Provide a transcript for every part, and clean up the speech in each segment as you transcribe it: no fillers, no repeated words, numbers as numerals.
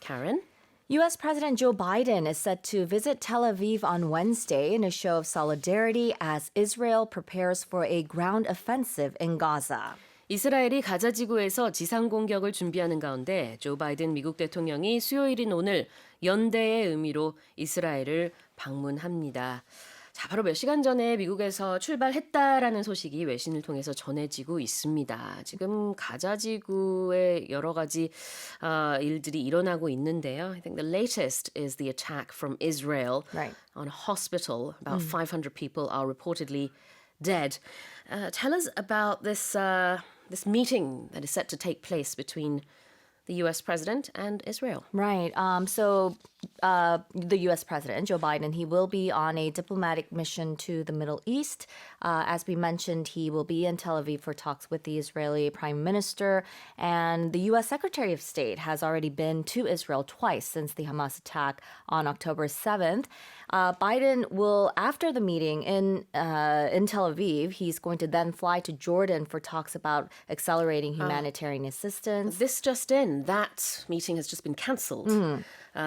Karen. U.S. President Joe Biden is set to visit Tel Aviv on Wednesday in a show of solidarity as Israel prepares for a ground offensive in Gaza. 이스라엘이 가자 지구에서 지상 공격을 준비하는 가운데 조 바이든 미국 대통령이 수요일인 오늘 연대의 의미로 이스라엘을 방문합니다. 자, 바로 몇 시간 전에 미국에서 출발했다라는 소식이 외신을 통해서 전해지고 있습니다. 지금 가자 지구에 여러 가지 일들이 일어나고 있는데요. I think the latest is the attack from Israel on a hospital. About 500 people are reportedly dead. Tell us about this meeting that is set to take place between the U.S. president and Israel. Right. So the U.S. president, Joe Biden, he will be on a diplomatic mission to the Middle East. As we mentioned, he will be in Tel Aviv for talks with the Israeli prime minister. And the U.S. Secretary of State has already been to Israel twice since the Hamas attack on October 7th. Biden will, after the meeting in Tel Aviv, he's going to then fly to Jordan for talks about accelerating humanitarian assistance. This just in, that meeting has just been cancelled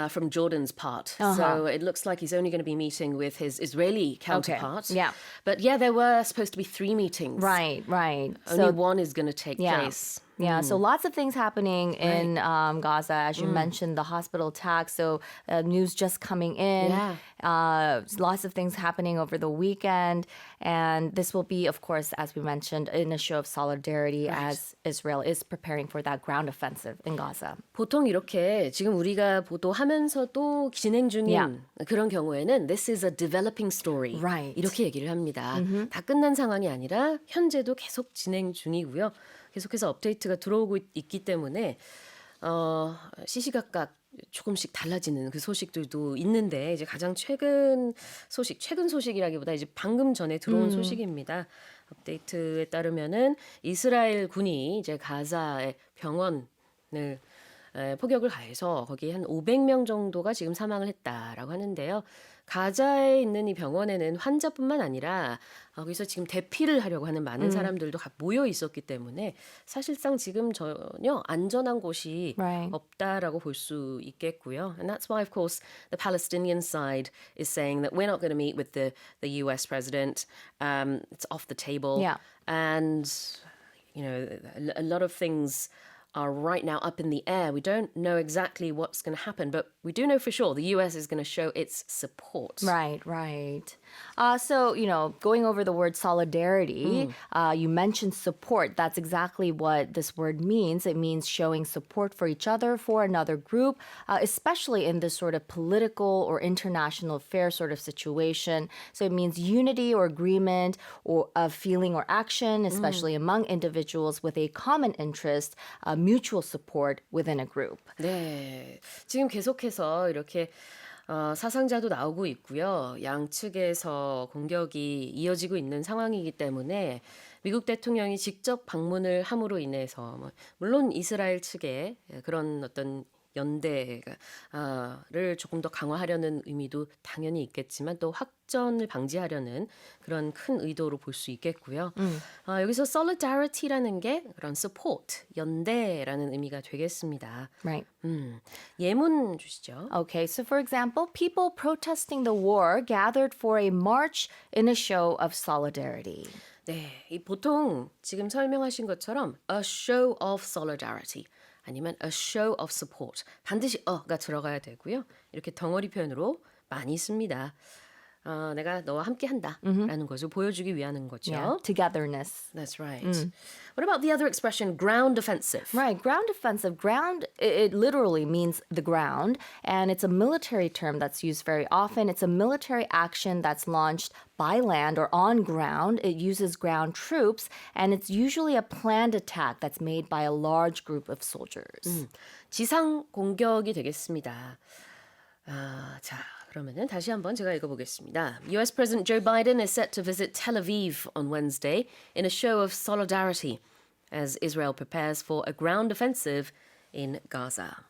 from Jordan's part. So it looks like he's only going to be meeting with his Israeli counterpart. Okay. Yeah. But yeah, there were supposed to be 3 meetings. Right. Only one is going to take place. Yeah, so lots of things happening in Gaza. As you mentioned, the hospital attack. So news just coming in. Lots of things happening over the weekend. And this will be, of course, as we mentioned, in a show of solidarity as Israel is preparing for that ground offensive in Gaza. 보통 이렇게 지금 우리가 보도하면서도 진행 중인 그런 경우에는 this is a developing story. Right. 이렇게 얘기를 합니다. 다 끝난 상황이 아니라 현재도 계속 진행 중이고요. 계속해서 업데이트가 들어오고 있기 때문에 시시각각 조금씩 달라지는 그 소식들도 있는데 이제 가장 최근 소식이라기보다 이제 방금 전에 들어온 소식입니다. 업데이트에 따르면은 이스라엘 군이 이제 가자의 병원을 포격을 가해서 거기 한 500명 정도가 지금 사망을 했다라고 하는데요. 가자에 있는 이 병원에는 환자뿐만 아니라 거기서 지금 대피를 하려고 하는 많은 사람들도 모여 있었기 때문에 사실상 지금 전혀 안전한 곳이 없다라고 볼 수 있겠고요. And that's why, of course, the Palestinian side is saying that we're not going to meet with the U.S. president. It's off the table. Yeah. And, you know, a lot of things are right now up in the air. We don't know exactly what's going to happen, but we do know for sure the U.S. is going to show its support. Right. So, going over the word solidarity, you mentioned support. That's exactly what this word means. It means showing support for each other, for another group, especially in this sort of political or international affair sort of situation. So it means unity or agreement or of feeling or action, especially among individuals with a common interest, mutual support within a group. 네, 지금 계속해서 이렇게 사상자도 나오고 있고요. 양측에서 공격이 이어지고 있는 상황이기 때문에 미국 대통령이 직접 방문을 함으로 인해서 물론 이스라엘 측의 그런 어떤 연대를 조금 더 강화하려는 의미도 당연히 있겠지만 또 확전을 방지하려는 그런 큰 의도로 볼 수 있겠고요. 여기서 solidarity라는 게 그런 support, 연대라는 의미가 되겠습니다. Right. 예문 주시죠. Okay, so for example, people protesting the war gathered for a march in a show of solidarity. 네, 이 보통 지금 설명하신 것처럼 a show of solidarity 아니면 a show of support 반드시 가 들어가야 되고요. 이렇게 덩어리 표현으로 많이 씁니다. 내가 너와 함께한다 라는 것을 보여주기 위한 거죠. Yeah, togetherness. That's right. What about the other expression, ground offensive? Right, ground offensive. Ground, it literally means the ground, and it's a military term that's used very often. It's a military action that's launched by land or on ground. It uses ground troops, and it's usually a planned attack that's made by a large group of soldiers. 지상 공격이 되겠습니다. 자, 그러면은 다시 한번 제가 읽어보겠습니다. U.S. President Joe Biden is set to visit Tel Aviv on Wednesday in a show of solidarity as Israel prepares for a ground offensive in Gaza.